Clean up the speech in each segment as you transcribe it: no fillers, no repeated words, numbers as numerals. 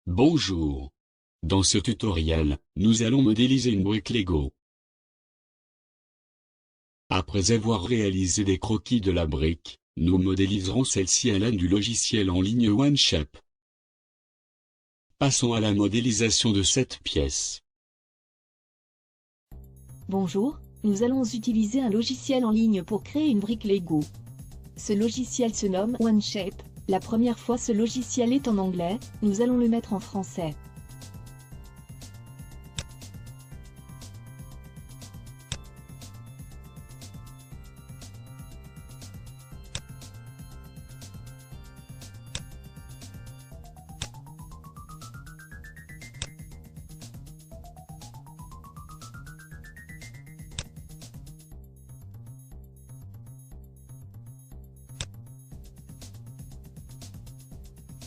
Bonjour. Dans ce tutoriel, nous allons modéliser une brique Lego. Après avoir réalisé des croquis de la brique, nous modéliserons celle-ci à l'aide du logiciel en ligne OneShape. Passons à la modélisation de cette pièce. Bonjour, nous allons utiliser un logiciel en ligne pour créer une brique Lego. Ce logiciel se nomme OneShape. La première fois ce logiciel est en anglais, nous allons le mettre en français.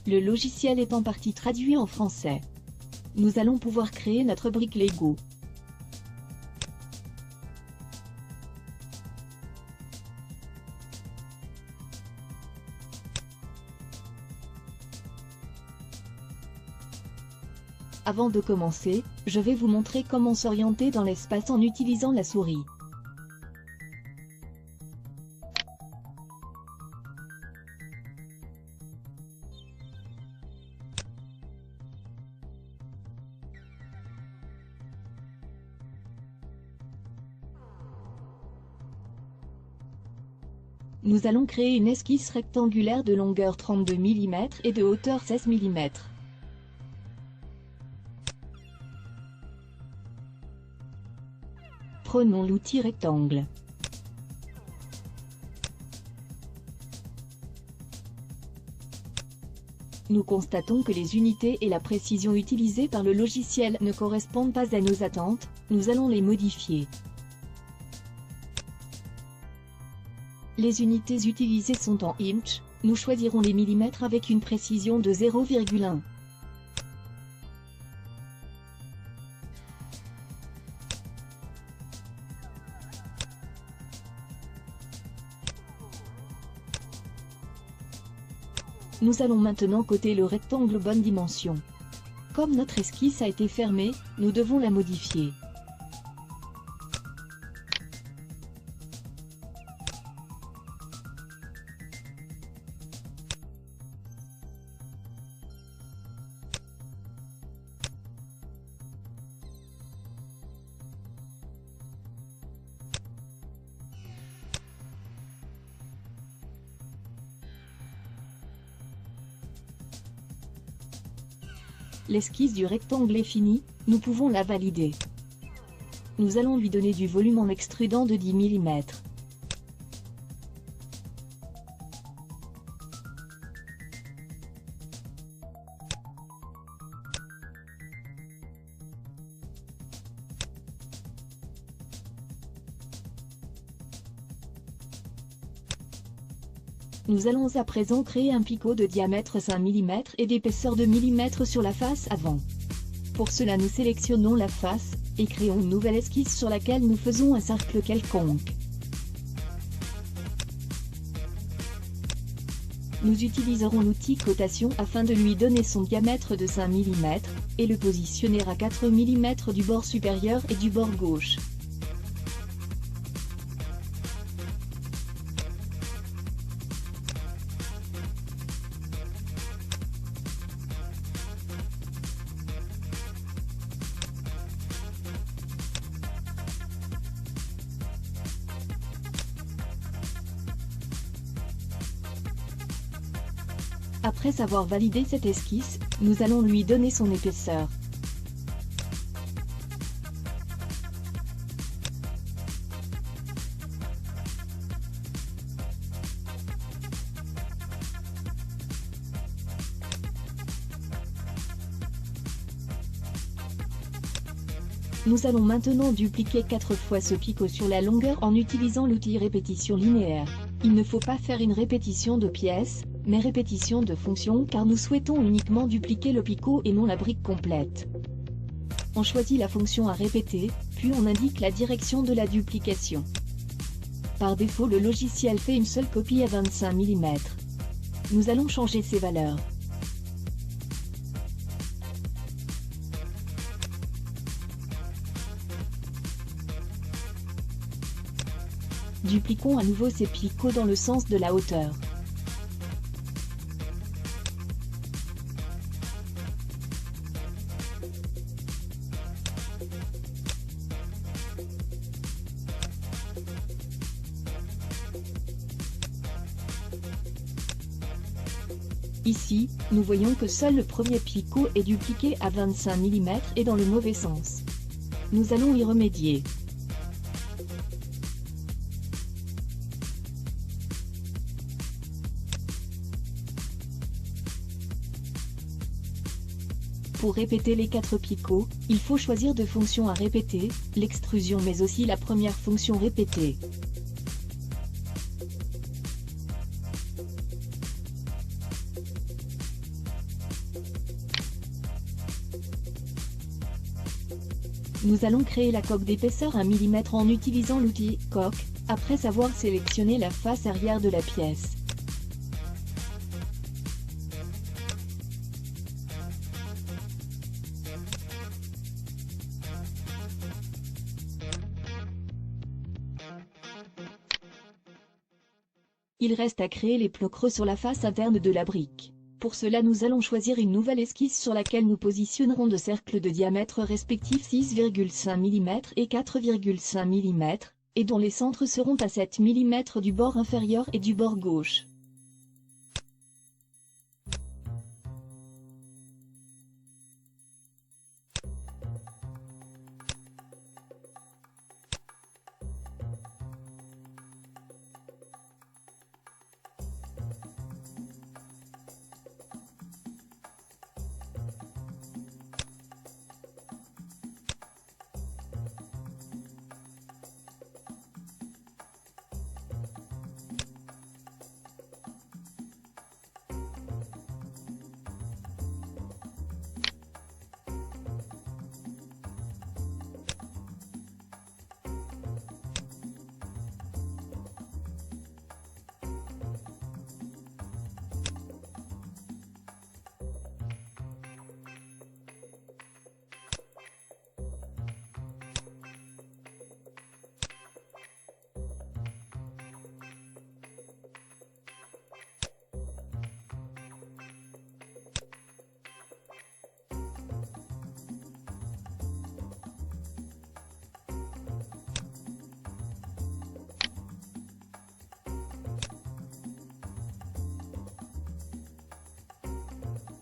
Le logiciel est en partie traduit en français. Nous allons pouvoir créer notre brique Lego. Avant de commencer, je vais vous montrer comment s'orienter dans l'espace en utilisant la souris. Nous allons créer une esquisse rectangulaire de longueur 32 mm et de hauteur 16 mm. Prenons l'outil rectangle. Nous constatons que les unités et la précision utilisées par le logiciel ne correspondent pas à nos attentes, nous allons les modifier. Les unités utilisées sont en inch, nous choisirons les millimètres avec une précision de 0,1. Nous allons maintenant coter le rectangle bonne dimension. Comme notre esquisse a été fermée, nous devons la modifier. L'esquisse du rectangle est finie, nous pouvons la valider. Nous allons lui donner du volume en extrudant de 10 mm. Nous allons à présent créer un picot de diamètre 5 mm et d'épaisseur de mm sur la face avant. Pour cela nous sélectionnons la face, et créons une nouvelle esquisse sur laquelle nous faisons un cercle quelconque. Nous utiliserons l'outil cotation afin de lui donner son diamètre de 5 mm, et le positionner à 4 mm du bord supérieur et du bord gauche. Après avoir validé cette esquisse, nous allons lui donner son épaisseur. Nous allons maintenant dupliquer 4 fois ce picot sur la longueur en utilisant l'outil répétition linéaire. Il ne faut pas faire une répétition de pièces, mais répétition de fonctions car nous souhaitons uniquement dupliquer le picot et non la brique complète. On choisit la fonction à répéter, puis on indique la direction de la duplication. Par défaut le logiciel fait une seule copie à 25 mm. Nous allons changer ces valeurs. Dupliquons à nouveau ces picots dans le sens de la hauteur. Ici, nous voyons que seul le premier picot est dupliqué à 25 mm et dans le mauvais sens. Nous allons y remédier. Pour répéter les 4 picots, il faut choisir deux fonctions à répéter, l'extrusion mais aussi la première fonction répétée. Nous allons créer la coque d'épaisseur 1 mm en utilisant l'outil « Coque », après avoir sélectionné la face arrière de la pièce. Il reste à créer les plots creux sur la face interne de la brique. Pour cela nous allons choisir une nouvelle esquisse sur laquelle nous positionnerons deux cercles de diamètre respectifs 6,5 mm et 4,5 mm, et dont les centres seront à 7 mm du bord inférieur et du bord gauche.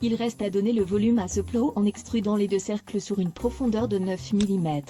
Il reste à donner le volume à ce plot en extrudant les deux cercles sur une profondeur de 9 mm.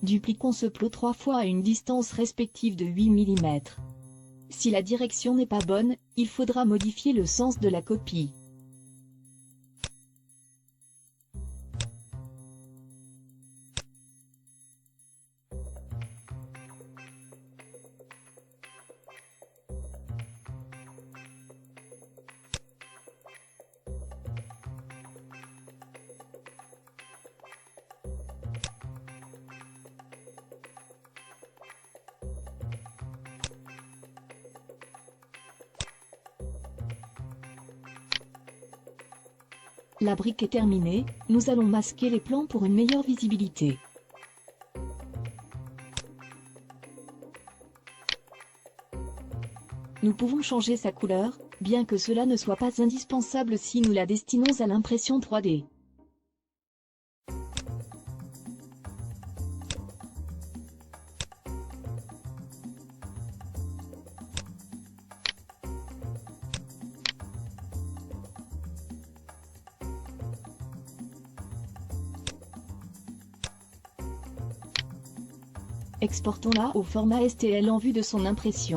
Dupliquons ce plot 3 fois à une distance respective de 8 mm. Si la direction n'est pas bonne, il faudra modifier le sens de la copie. La brique est terminée, nous allons masquer les plans pour une meilleure visibilité. Nous pouvons changer sa couleur, bien que cela ne soit pas indispensable si nous la destinons à l'impression 3D. Exportons-la au format STL en vue de son impression.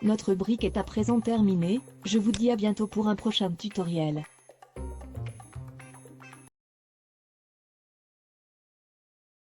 Notre brique est à présent terminée, je vous dis à bientôt pour un prochain tutoriel.